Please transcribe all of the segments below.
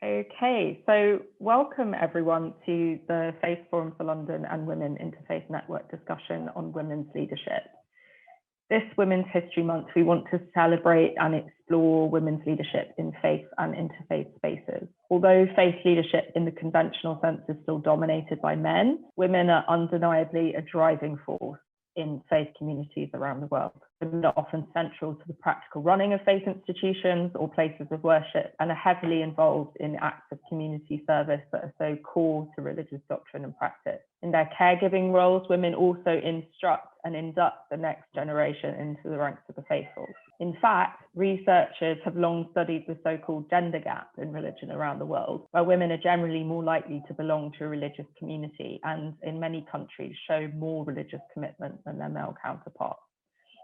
Okay, so welcome everyone to the Faith Forum for London and Women Interfaith Network discussion on women's leadership. This Women's History Month, we want to celebrate and explore women's leadership in faith and interfaith spaces. Although faith leadership in the conventional sense is still dominated by men, women are undeniably a driving force in faith communities around the world. Women are often central to the practical running of faith institutions or places of worship and are heavily involved in acts of community service that are so core to religious doctrine and practice. In their caregiving roles, women also instruct and induct the next generation into the ranks of the faithful. In fact, researchers have long studied the so-called gender gap in religion around the world, where women are generally more likely to belong to a religious community and in many countries show more religious commitment than their male counterparts,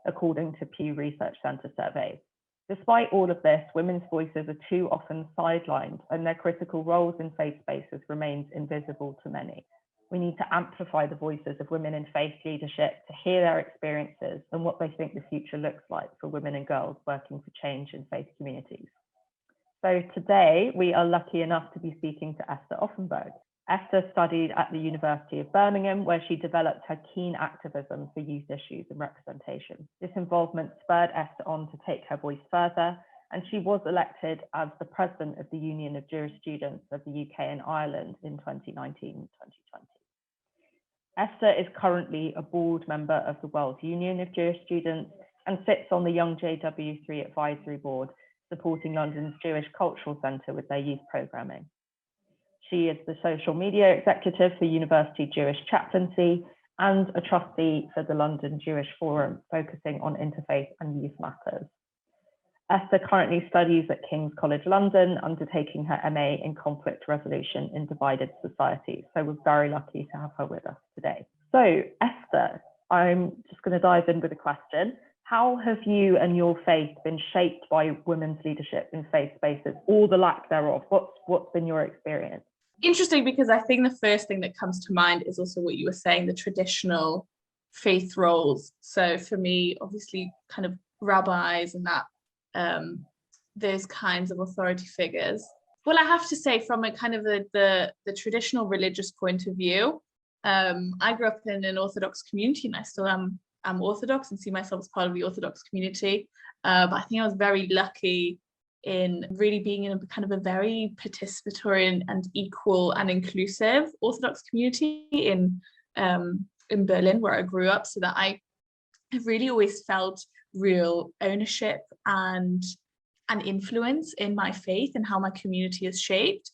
according to Pew Research Center surveys. Despite all of this, women's voices are too often sidelined and their critical roles in faith spaces remains invisible to many. We need to amplify the voices of women in faith leadership to hear their experiences and what they think the future looks like for women and girls working for change in faith communities. So today we are lucky enough to be speaking to Esther Offenberg. Esther studied at the University of Birmingham, where she developed her keen activism for youth issues and representation. This involvement spurred Esther on to take her voice further, and she was elected as the president of the Union of Jewish Students of the UK and Ireland in 2019-2020. Esther is currently a board member of the World Union of Jewish Students and sits on the Young JW3 Advisory Board, supporting London's Jewish Cultural Centre with their youth programming. She is the social media executive for University Jewish Chaplaincy and a trustee for the London Jewish Forum, focusing on interfaith and youth matters. Esther currently studies at King's College London, undertaking her MA in conflict resolution in divided societies. So we're very lucky to have her with us today. So Esther, I'm just going to dive in with a question. How have you and your faith been shaped by women's leadership in faith spaces, or the lack thereof? What's been your experience? Interesting, because I think the first thing that comes to mind is also what you were saying, the traditional faith roles. So for me, obviously, kind of rabbis and that, those kinds of authority figures. Well, I have to say, from a kind of the traditional religious point of view, I grew up in an Orthodox community, and I still am Orthodox and see myself as part of the Orthodox community. But I think I was very lucky in really being in a kind of a very participatory and equal and inclusive Orthodox community in Berlin, where I grew up, so that I have really always felt real ownership and influence in my faith and how my community is shaped.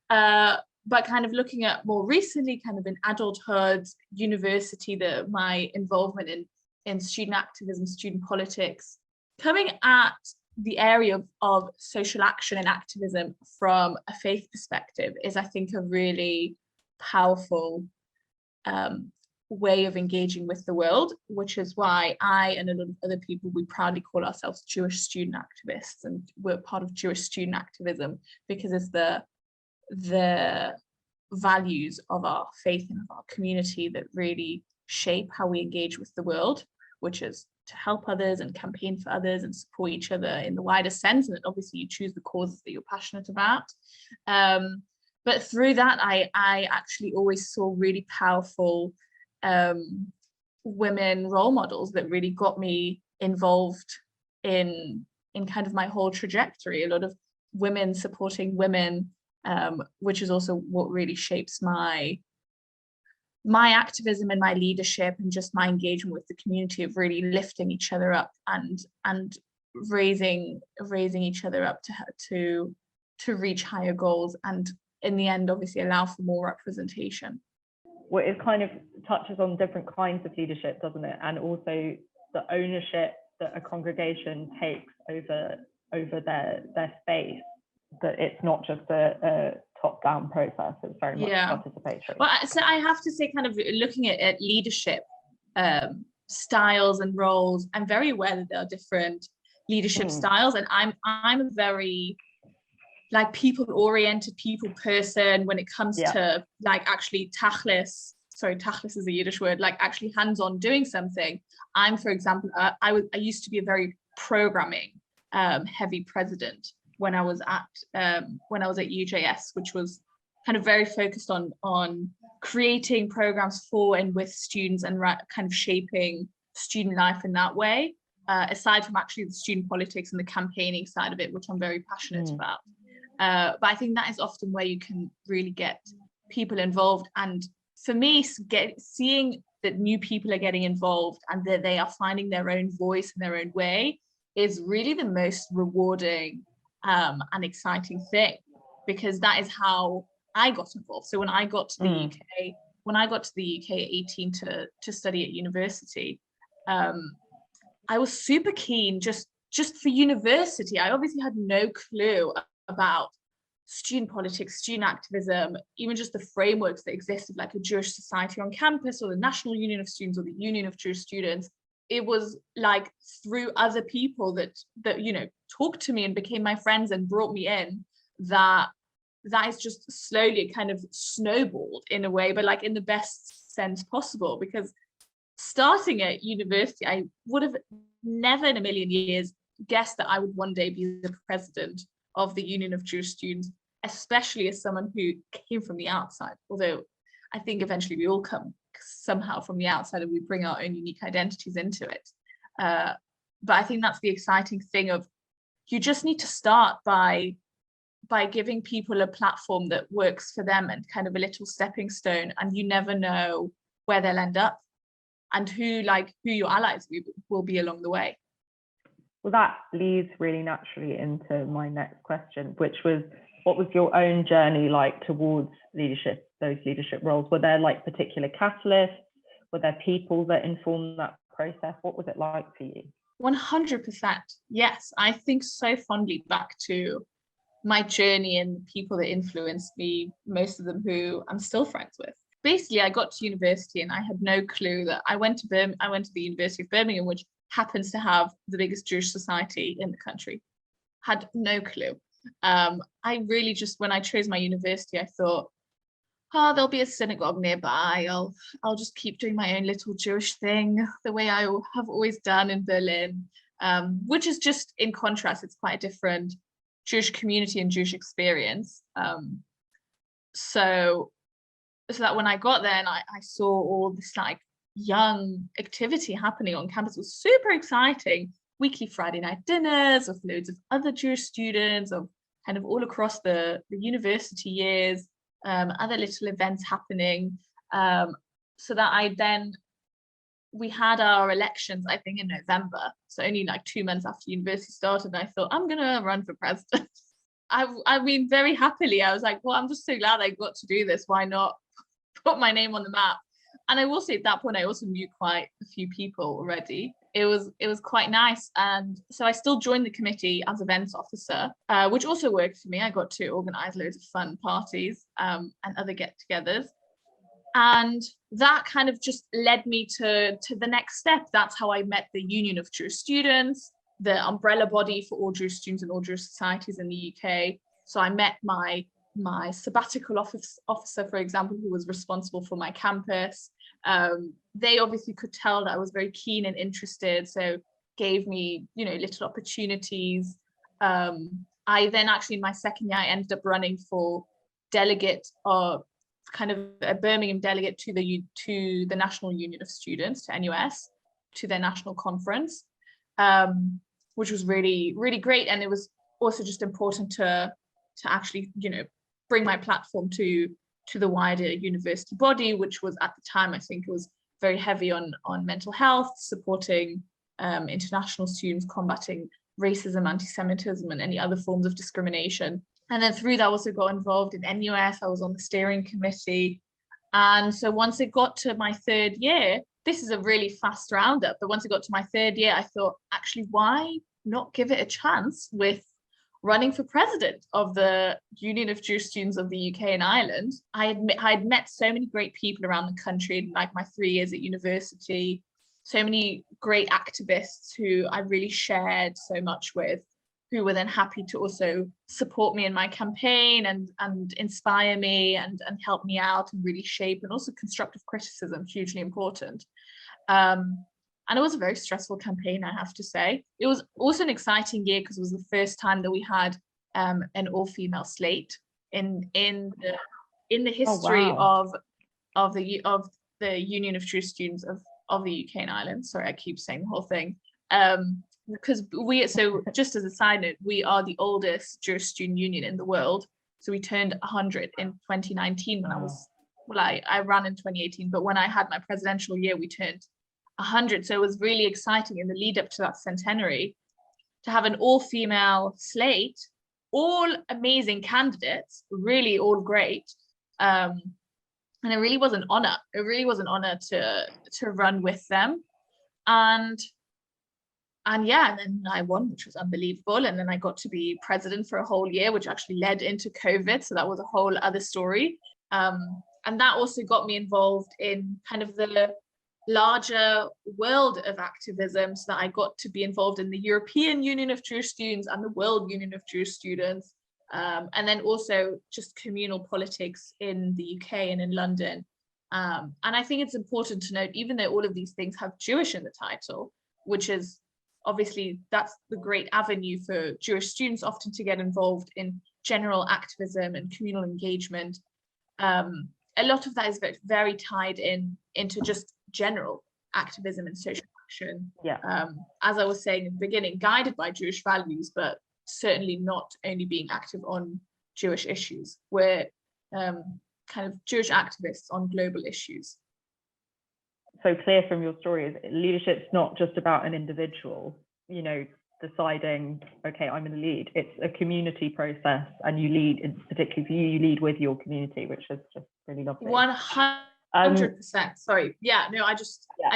But kind of looking at more recently, kind of in adulthood, university, my involvement in student activism, student politics, coming at the area of social action and activism from a faith perspective is, I think, a really powerful way of engaging with the world, which is why I and a lot of other people, we proudly call ourselves Jewish student activists, and we're part of Jewish student activism because it's the values of our faith and of our community that really shape how we engage with the world, which is to help others and campaign for others and support each other in the wider sense. And obviously you choose the causes that you're passionate about. But through that, I actually always saw really powerful women role models that really got me involved in kind of my whole trajectory. A lot of women supporting women, which is also what really shapes my activism and my leadership and just my engagement with the community, of really lifting each other up and raising each other up to reach higher goals, and in the end obviously allow for more representation. Well, it kind of touches on different kinds of leadership, doesn't it? And also the ownership that a congregation takes over their space, that it's not just a top-down process, it's very much participatory. Well, so I have to say, kind of looking at leadership styles and roles, I'm very aware that there are different leadership styles, and I'm a very people-oriented people person when it comes to actually tachlis is a Yiddish word, actually hands-on doing something. I'm, for example, I used to be a very programming heavy president, when I was at UJS, which was kind of very focused on creating programs for and with students and kind of shaping student life in that way, aside from actually the student politics and the campaigning side of it, which I'm very passionate about. But I think that is often where you can really get people involved. And for me, seeing that new people are getting involved and that they are finding their own voice in their own way is really the most rewarding and exciting thing, because that is how I got involved. So when I got to the UK, at 18 to study at university, I was super keen just for university. I obviously had no clue about student politics, student activism, even just the frameworks that existed, like a Jewish society on campus or the National Union of Students or the Union of Jewish Students. It was like through other people that talked to me and became my friends and brought me in, that is just slowly kind of snowballed in a way, but like in the best sense possible. Because starting at university, I would have never in a million years guessed that I would one day be the president of the Union of Jewish Students, especially as someone who came from the outside. Although I think eventually we all come somehow from the outside and we bring our own unique identities into it. But I think that's the exciting thing of, you just need to start by giving people a platform that works for them and kind of a little stepping stone, and you never know where they'll end up and who your allies will be along the way. Well, that leads really naturally into my next question, which was, what was your own journey like towards leadership, those leadership roles? Were there like particular catalysts? Were there people that informed that process? What was it like for you? 100%. Yes, I think so fondly back to my journey and the people that influenced me, most of them who I'm still friends with. Basically, I got to university and I had no clue that I went to the University of Birmingham, which happens to have the biggest Jewish society in the country. Had no clue. I really just, when I chose my university, I thought, there'll be a synagogue nearby. I'll just keep doing my own little Jewish thing the way I have always done in Berlin, which is just in contrast. It's quite a different Jewish community and Jewish experience. So that when I got there and I saw all this like young activity happening on campus, it was super exciting. Weekly Friday night dinners with loads of other Jewish students of kind of all across the university years, other little events happening. So that we had our elections, I think, in November. So only like 2 months after university started, and I thought, I'm gonna run for president. I mean, very happily, I was like, well, I'm just so glad I got to do this. Why not put my name on the map? And I will say at that point, I also knew quite a few people already. It was quite nice. And so I still joined the committee as events officer, which also worked for me. I got to organize loads of fun parties and other get-togethers. And that kind of just led me to the next step. That's how I met the Union of Jewish Students, the umbrella body for all Jewish students and all Jewish societies in the UK. So I met my sabbatical officer, for example, who was responsible for my campus. They obviously could tell that I was very keen and interested, so gave me, little opportunities. I then actually in my second year, I ended up running for delegate, or kind of a Birmingham delegate to the National Union of Students, to NUS, to their national conference, which was really, really great. And it was also just important to actually, bring my platform to the wider university body, which was at the time, I think it was very heavy on mental health, supporting international students, combating racism, anti-Semitism, and any other forms of discrimination. And then through that, I also got involved in NUS. I was on the steering committee. And so once it got to my third year, this is a really fast roundup, but once it got to my third year, I thought, actually, why not give it a chance with running for president of the Union of Jewish Students of the UK and Ireland? I had met so many great people around the country in like my 3 years at university, so many great activists who I really shared so much with, who were then happy to also support me in my campaign and inspire me and help me out and really shape, and also constructive criticism, hugely important. And it was a very stressful campaign, I have to say. It was also an exciting year because it was the first time that we had an all-female slate in the history wow. of the Union of Jewish Students of the UK and Ireland. Sorry, I keep saying the whole thing. Because so just as a side note, we are the oldest Jewish student union in the world. So we turned 100 in 2019 when I ran in 2018, but when I had my presidential year, we turned 100. So it was really exciting in the lead up to that centenary to have an all-female slate, all amazing candidates, really all great. And it really was an honor. It really was an honor to run with them. And yeah, and then I won, which was unbelievable. And then I got to be president for a whole year, which actually led into COVID. So that was a whole other story. And that also got me involved in kind of the larger world of activism, so that I got to be involved in the European Union of Jewish Students and the World Union of Jewish Students. And then also just communal politics in the UK and in London. And I think it's important to note, even though all of these things have Jewish in the title, which is obviously, that's the great avenue for Jewish students often to get involved in general activism and communal engagement. A lot of that is very tied into just general activism and social action. Yeah. As I was saying in the beginning, guided by Jewish values, but certainly not only being active on Jewish issues. We're kind of Jewish activists on global issues. So clear from your story is leadership's not just about an individual, you know, deciding, okay, I'm going to lead. It's a community process, and you lead, particularly for you, you lead with your community, which is just really lovely. 100%. Sorry. Yeah, no, I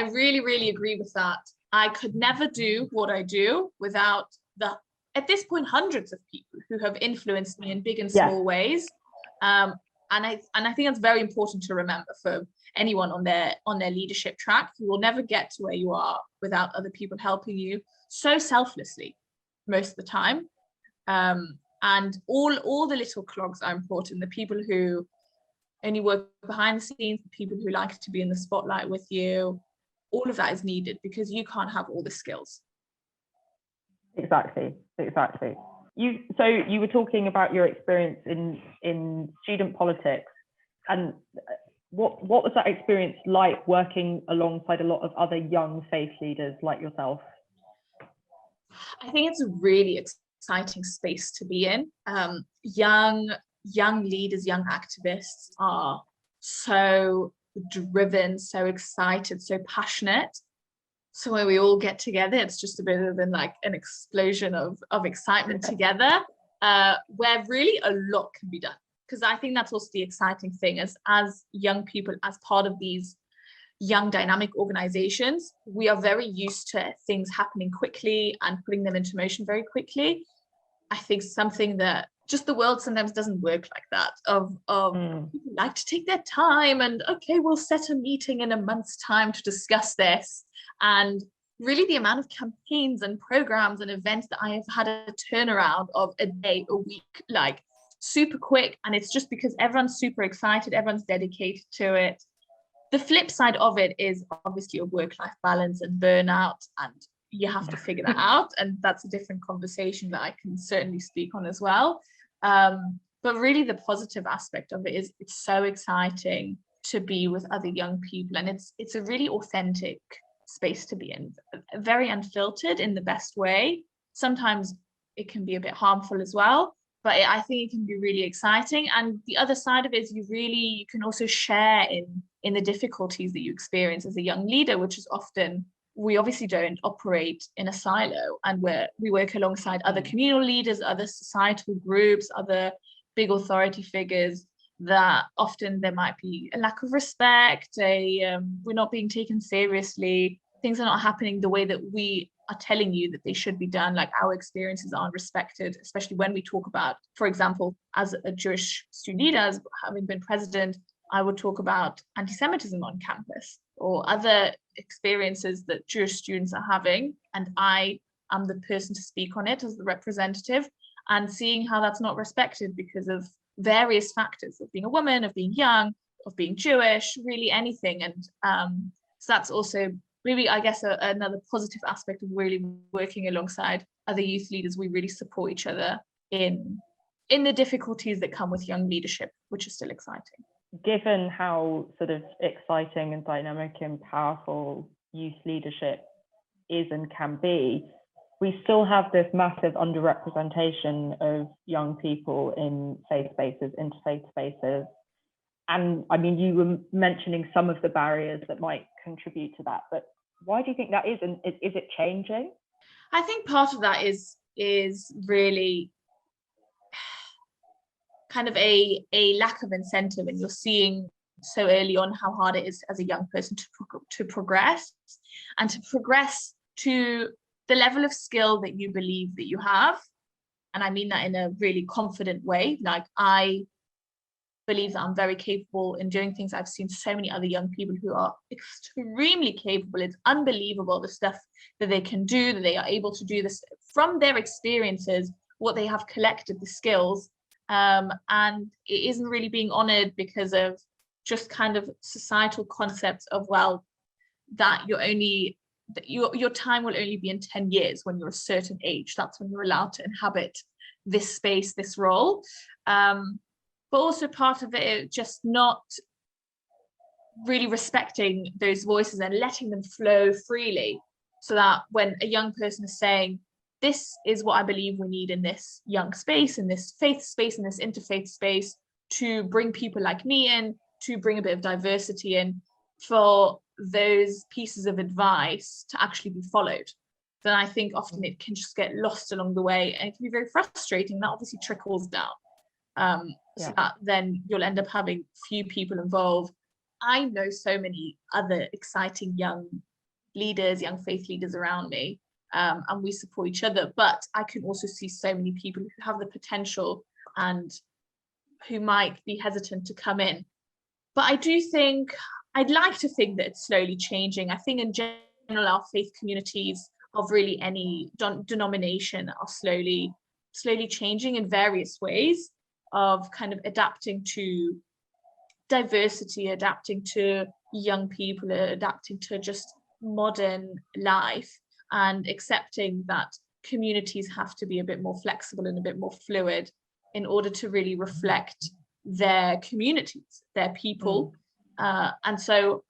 really, really agree with that. I could never do what I do without at this point, hundreds of people who have influenced me in big and small ways. And I think that's very important to remember for anyone on their leadership track. You will never get to where you are without other people helping you so selflessly most of the time. And all the little clogs are important. The people who only work behind the scenes, the people who like to be in the spotlight with you, all of that is needed, because you can't have all the skills. Exactly. So you were talking about your experience in student politics, and what was that experience like, working alongside a lot of other young faith leaders like yourself? I think it's a really exciting space to be in. Young leaders, young activists are so driven, so excited, so passionate. So when we all get together, it's just a bit of like an explosion of excitement together, where really a lot can be done. Because I think that's also the exciting thing, as young people, as part of these young dynamic organizations, we are very used to things happening quickly and putting them into motion very quickly. I think something that just the world sometimes doesn't work like that, of people like to take their time and, okay, we'll set a meeting in a month's time to discuss this. And really the amount of campaigns and programs and events that I have had a turnaround of a day, a week, like super quick. And it's just because everyone's super excited, everyone's dedicated to it. The flip side of it is obviously a work-life balance and burnout, and you have to figure that out. And that's a different conversation that I can certainly speak on as well. But really the positive aspect of it is it's so exciting to be with other young people, and it's a really authentic space to be in, very unfiltered in the best way. Sometimes it can be a bit harmful as well, but I think it can be really exciting. And the other side of it is you can also share in the difficulties that you experience as a young leader, which is often, we obviously don't operate in a silo, and we work alongside other communal leaders, other societal groups, other big authority figures, that often there might be a lack of respect, we're not being taken seriously, things are not happening the way that we are telling you that they should be done, like our experiences aren't respected, especially when we talk about, for example, as a Jewish student leader, as having been president, I would talk about anti-Semitism on campus or other experiences that Jewish students are having, and I am the person to speak on it as the representative, and seeing how that's not respected because of various factors of being a woman, of being young, of being Jewish, really anything. And so that's also maybe, I guess, another positive aspect of really working alongside other youth leaders. We really support each other in the difficulties that come with young leadership, which is still exciting. Given how sort of exciting and dynamic and powerful youth leadership is and can be, we still have this massive underrepresentation of young people in faith spaces, interfaith spaces. And I mean, you were mentioning some of the barriers that might contribute to that, but why do you think that is? And is it changing? I think part of that is really kind of a lack of incentive, and you're seeing so early on how hard it is as a young person to progress to the level of skill that you believe that you have. And I mean that in a really confident way. Like, I believe that I'm very capable in doing things. I've seen so many other young people who are extremely capable. It's unbelievable the stuff that they can do, that they are able to do this from their experiences, what they have collected, the skills. And it isn't really being honored because of just kind of societal concepts of, well, that your time will only be in 10 years when you're a certain age. That's when you're allowed to inhabit this space, this role. But also part of it just not really respecting those voices and letting them flow freely, so that when a young person is saying, this is what I believe we need in this young space, in this faith space, in this interfaith space, to bring people like me in, to bring a bit of diversity in, for those pieces of advice to actually be followed, then I think often it can just get lost along the way, and it can be very frustrating. That obviously trickles down. So that then you'll end up having few people involved. I know so many other exciting young leaders, young faith leaders around me, and we support each other. But I can also see so many people who have the potential and who might be hesitant to come in. But I'd like to think that it's slowly changing. I think in general, our faith communities of really any denomination are slowly changing in various ways, of kind of adapting to diversity, adapting to young people, adapting to just modern life, and accepting that communities have to be a bit more flexible and a bit more fluid in order to really reflect their communities, their people. And so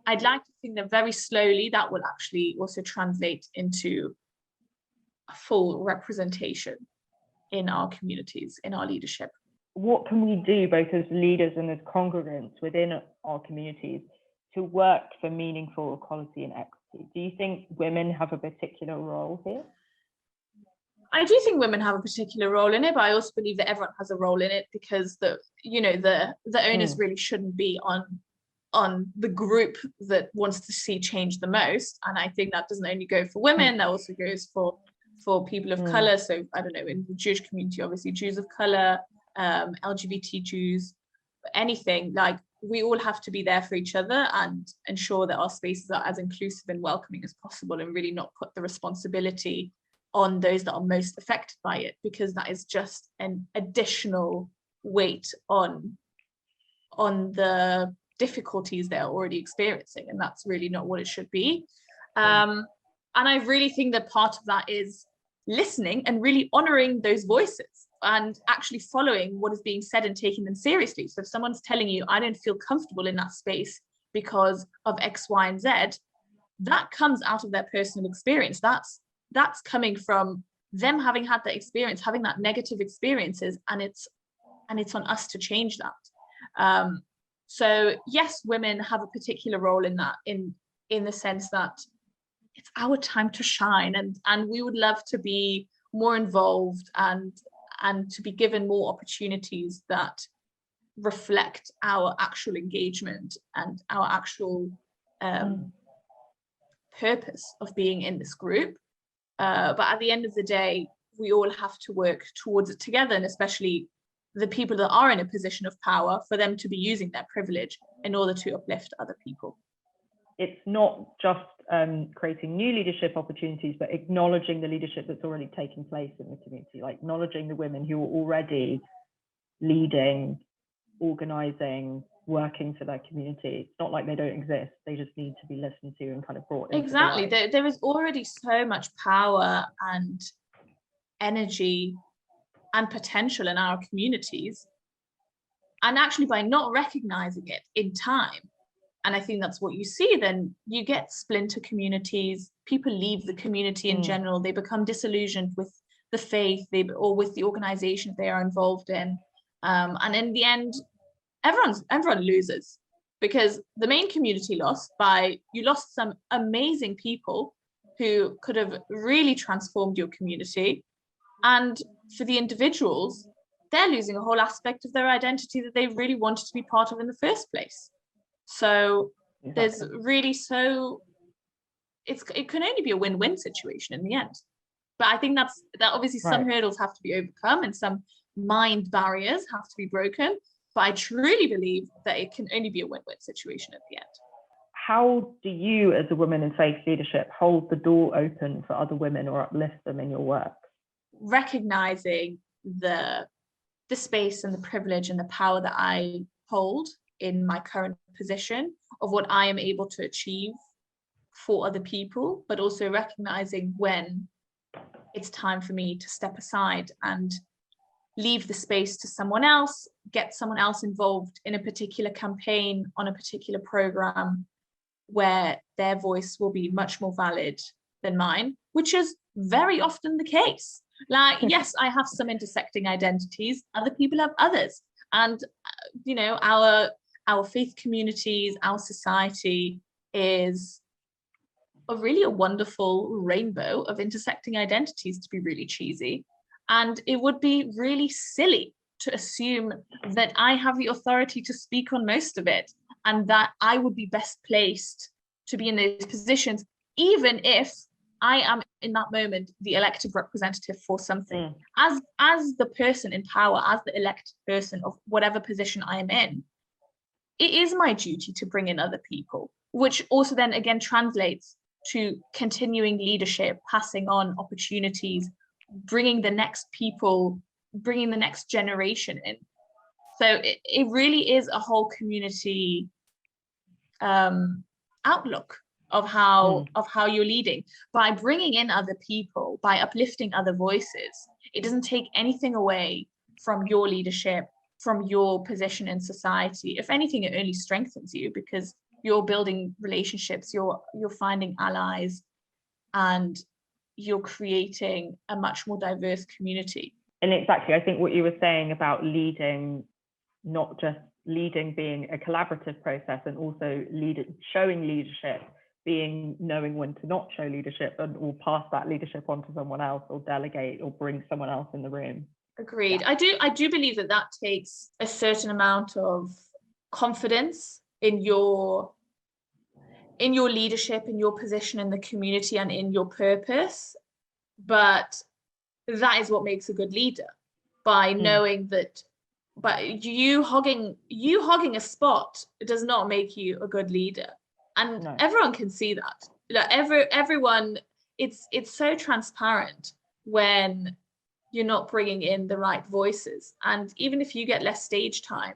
I'd like to think that very slowly that will actually also translate into a full representation in our communities, in our leadership. What can we do, both as leaders and as congregants within our communities, to work for meaningful equality and equity? Do you think women have a particular role here? I do think women have a particular role in it, but I also believe that everyone has a role in it, because the onus really shouldn't be on the group that wants to see change the most. And I think that doesn't only go for women, that also goes for people of color. So I don't know, in the Jewish community, obviously Jews of color, LGBT Jews, anything, like, we all have to be there for each other and ensure that our spaces are as inclusive and welcoming as possible, and really not put the responsibility on those that are most affected by it, because that is just an additional weight on the difficulties they're already experiencing, and that's really not what it should be. And I really think that part of that is listening and really honoring those voices and actually following what is being said and taking them seriously. So if someone's telling you, I don't feel comfortable in that space because of X, Y, and Z, that comes out of their personal experience. That's coming from them having had that experience, having that negative experiences, and it's on us to change that. So yes, women have a particular role in that, in the sense that it's our time to shine, and we would love to be more involved and to be given more opportunities that reflect our actual engagement and our actual purpose of being in this group. But at the end of the day, we all have to work towards it together, and especially the people that are in a position of power, for them to be using their privilege in order to uplift other people. It's not just creating new leadership opportunities, but acknowledging the leadership that's already taking place in the community, like acknowledging the women who are already leading, organizing, working for their community. It's not like they don't exist, they just need to be listened to and kind of brought into exactly the light. There is already so much power and energy and potential in our communities. And actually by not recognizing it in time, and I think that's what you see, then you get splinter communities, people leave the community in general, they become disillusioned with the faith or with the organization they are involved in. And in the end, everyone loses, because the main community lost by, you lost some amazing people who could have really transformed your community. And for the individuals, they're losing a whole aspect of their identity that they really wanted to be part of in the first place. So there's really it can only be a win-win situation in the end. But I think that obviously some hurdles have to be overcome and some mind barriers have to be broken. But I truly believe that it can only be a win-win situation at the end. How do you, as a woman in faith leadership, hold the door open for other women or uplift them in your work? Recognizing the space and the privilege and the power that I hold in my current position of what I am able to achieve for other people, but also recognizing when it's time for me to step aside and leave the space to someone else, get someone else involved in a particular campaign, on a particular program, where their voice will be much more valid than mine, which is very often the case. Like, yes, I have some intersecting identities, other people have others. And, you know, our faith communities, our society is really a wonderful rainbow of intersecting identities, to be really cheesy. And it would be really silly to assume that I have the authority to speak on most of it and that I would be best placed to be in those positions, even if I am in that moment the elected representative for something. As the person in power, as the elected person of whatever position I am in, it is my duty to bring in other people, which also then again translates to continuing leadership, passing on opportunities, bringing the next people, bringing the next generation in. So it really is a whole community outlook of how you're leading. By bringing in other people, by uplifting other voices, it doesn't take anything away from your leadership, from your position in society. If anything, it only strengthens you, because you're building relationships, you're finding allies, and you're creating a much more diverse community. And exactly, I think what you were saying about leading, not just leading being a collaborative process, and also showing leadership being knowing when to not show leadership or pass that leadership on to someone else, or delegate, or bring someone else in the room. Agreed. Yeah. I do believe that takes a certain amount of confidence in your leadership, in your position in the community, and in your purpose. But that is what makes a good leader, by knowing that. But you hogging a spot does not make you a good leader, and everyone can see that. Everyone, it's so transparent when you're not bringing in the right voices, and even if you get less stage time,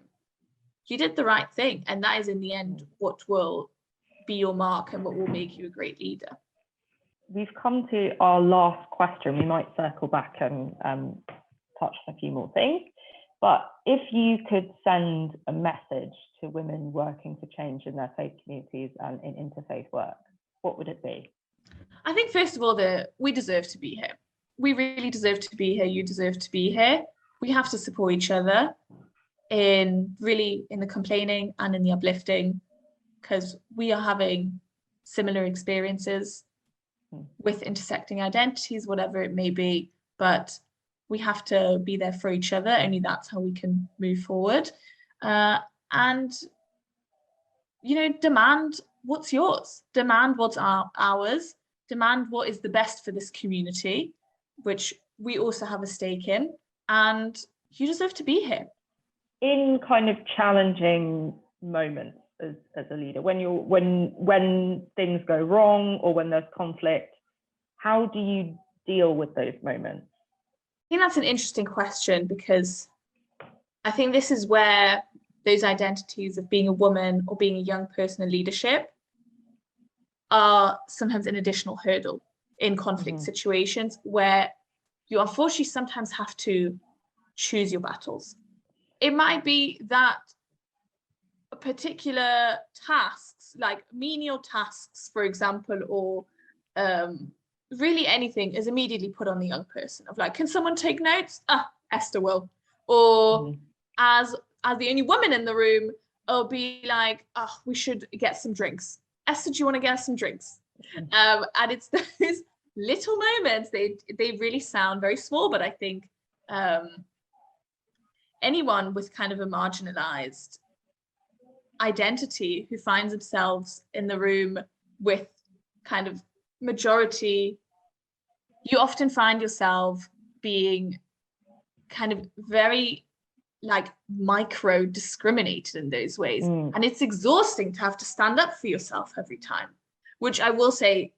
you did the right thing, and that is in the end what will be your mark and what will make you a great leader. We've come to our last question. We might circle back and touch on a few more things. But if you could send a message to women working for change in their faith communities and in interfaith work, what would it be? I think, first of all, that we deserve to be here. We really deserve to be here. You deserve to be here. We have to support each other in the complaining and in the uplifting, because we are having similar experiences with intersecting identities, whatever it may be. But we have to be there for each other. Only that's how we can move forward. And, you know, demand what's yours. Demand what's ours. Demand what is the best for this community, which we also have a stake in. And you deserve to be here. In kind of challenging moments as a leader, when things go wrong or when there's conflict, how do you deal with those moments? I think that's an interesting question, because I think this is where those identities of being a woman or being a young person in leadership are sometimes an additional hurdle in conflict situations, where you unfortunately sometimes have to choose your battles. It might be that particular tasks, like menial tasks, for example, or really anything, is immediately put on the young person of like, can someone take notes? Esther will. Or as the only woman in the room, it'll be like, we should get some drinks. Esther, do you want to get some drinks? And it's those little moments, they really sound very small, but I think anyone with kind of a marginalized identity who finds themselves in the room with kind of majority, you often find yourself being kind of very like micro discriminated in those ways. And it's exhausting to have to stand up for yourself every time, which I will say,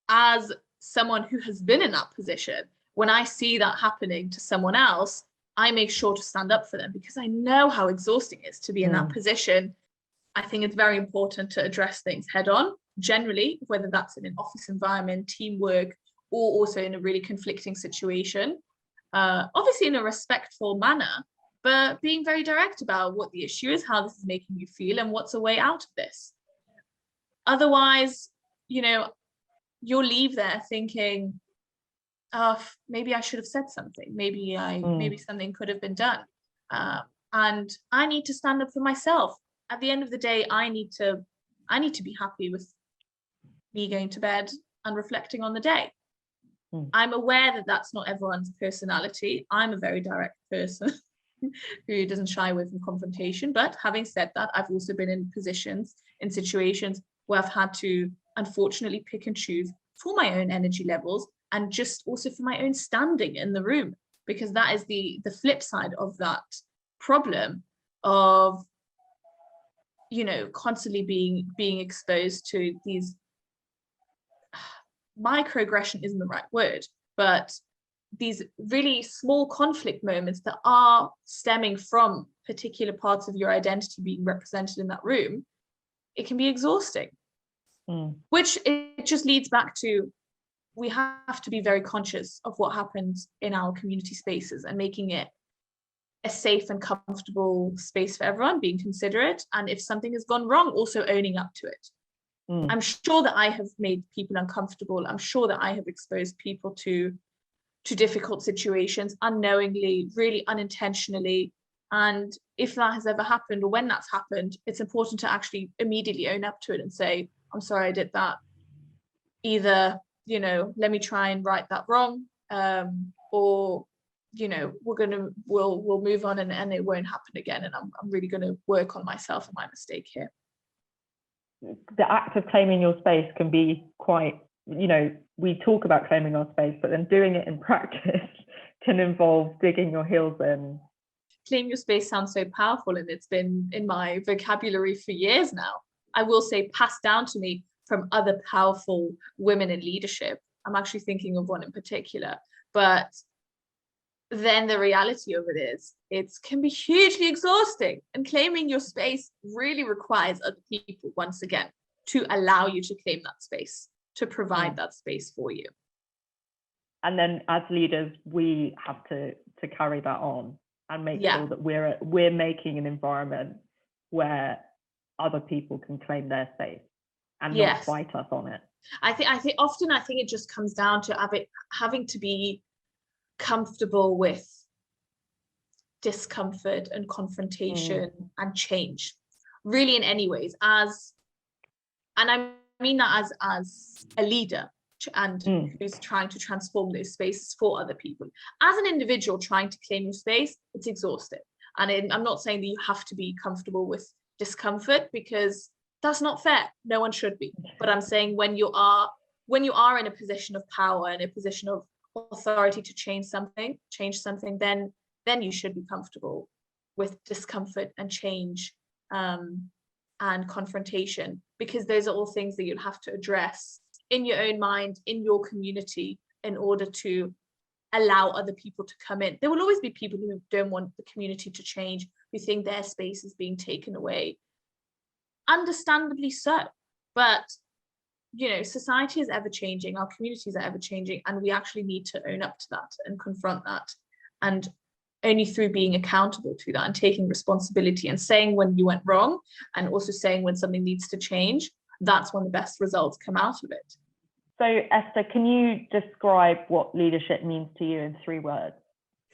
as someone who has been in that position, when I see that happening to someone else, I make sure to stand up for them because I know how exhausting it is to be in that position. I think it's very important to address things head on, generally, whether that's in an office environment, teamwork, or also in a really conflicting situation. Obviously in a respectful manner, but being very direct about what the issue is, how this is making you feel, and what's a way out of this. Otherwise, you know, you'll leave there thinking, maybe I should have said something. Maybe something could have been done. And I need to stand up for myself. At the end of the day, I need to be happy with me going to bed and reflecting on the day. I'm aware that that's not everyone's personality. I'm a very direct person who doesn't shy away from confrontation. But having said that, I've also been in positions, in situations where I've had to, unfortunately, pick and choose for my own energy levels and just also for my own standing in the room, because that is the flip side of that problem of, you know, constantly being exposed to these microaggression isn't the right word, but these really small conflict moments that are stemming from particular parts of your identity being represented in that room. It can be exhausting, which it just leads back to, we have to be very conscious of what happens in our community spaces and making it a safe and comfortable space for everyone, being considerate, and if something has gone wrong, also owning up to it. I'm sure that I have made people uncomfortable. I'm sure that I have exposed people to difficult situations unknowingly, really unintentionally. And if that has ever happened, or when that's happened, it's important to actually immediately own up to it and say, I'm sorry I did that. Either, you know, let me try and right that wrong, or, you know, we'll move on and it won't happen again. And I'm really going to work on myself and my mistake here. The act of claiming your space can be quite, you know, we talk about claiming our space, but then doing it in practice can involve digging your heels in. Claim your space sounds so powerful, and it's been in my vocabulary for years now. I will say, passed down to me from other powerful women in leadership. I'm actually thinking of one in particular, but then the reality of it is it can be hugely exhausting, and claiming your space really requires other people, once again, to allow you to claim that space, to provide that space for you. And then as leaders, we have to carry that on and make sure that we're making an environment where other people can claim their space and not fight us on it. I think often it just comes down to having to be comfortable with discomfort and confrontation and change, really, in any ways, and I mean that as a leader and who's trying to transform those spaces for other people. As an individual trying to claim your space, it's exhausting, and I'm not saying that you have to be comfortable with discomfort, because that's not fair. No one should be. But I'm saying when you are in a position of power, in a position of authority to change something, then you should be comfortable with discomfort and change and confrontation, because those are all things that you'll have to address in your own mind, in your community, in order to allow other people to come in. There will always be people who don't want the community to change, who think their space is being taken away. Understandably so, but you know, society is ever changing, our communities are ever changing, and we actually need to own up to that and confront that and only through being accountable to that and taking responsibility and saying when you went wrong, and also saying when something needs to change, that's when the best results come out of it. So Esther, can you describe what leadership means to you in 3 words?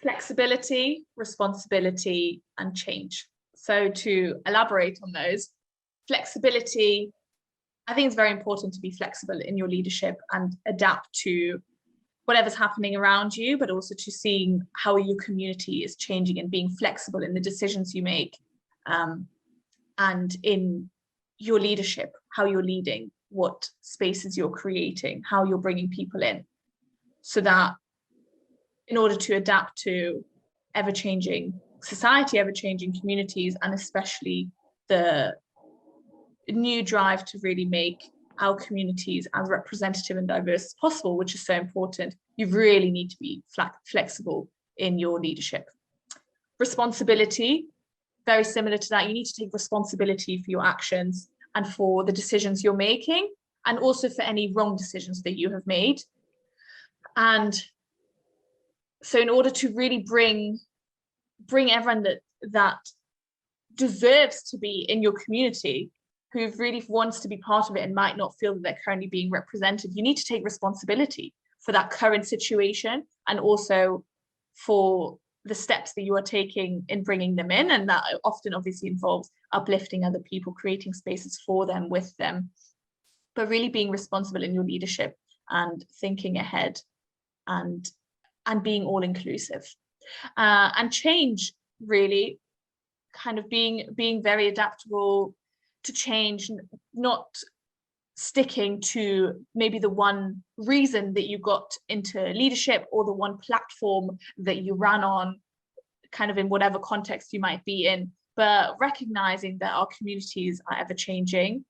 Flexibility, responsibility, and change. So to elaborate on those, flexibility, I think it's very important to be flexible in your leadership and adapt to whatever's happening around you, but also to seeing how your community is changing and being flexible in the decisions you make, and in your leadership, how you're leading, what spaces you're creating, how you're bringing people in, so that in order to adapt to ever-changing society, ever-changing communities, and especially the new drive to really make our communities as representative and diverse as possible, which is so important, you really need to be flexible in your leadership. Responsibility, very similar to that. You need to take responsibility for your actions and for the decisions you're making, and also for any wrong decisions that you have made. And so in order to really bring everyone that deserves to be in your community, who really wants to be part of it and might not feel that they're currently being represented, you need to take responsibility for that current situation, and also for the steps that you are taking in bringing them in. And that often obviously involves uplifting other people, creating spaces for them, with them, but really being responsible in your leadership and thinking ahead and being all inclusive. And change, really kind of being very adaptable to change, not sticking to maybe the one reason that you got into leadership or the one platform that you ran on, kind of in whatever context you might be in, but recognizing that our communities are ever changing.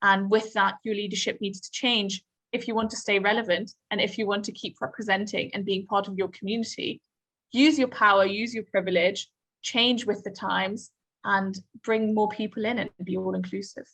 And with that, your leadership needs to change if you want to stay relevant, and if you want to keep representing and being part of your community. Use your power, use your privilege, change with the times, and bring more people in and be all inclusive.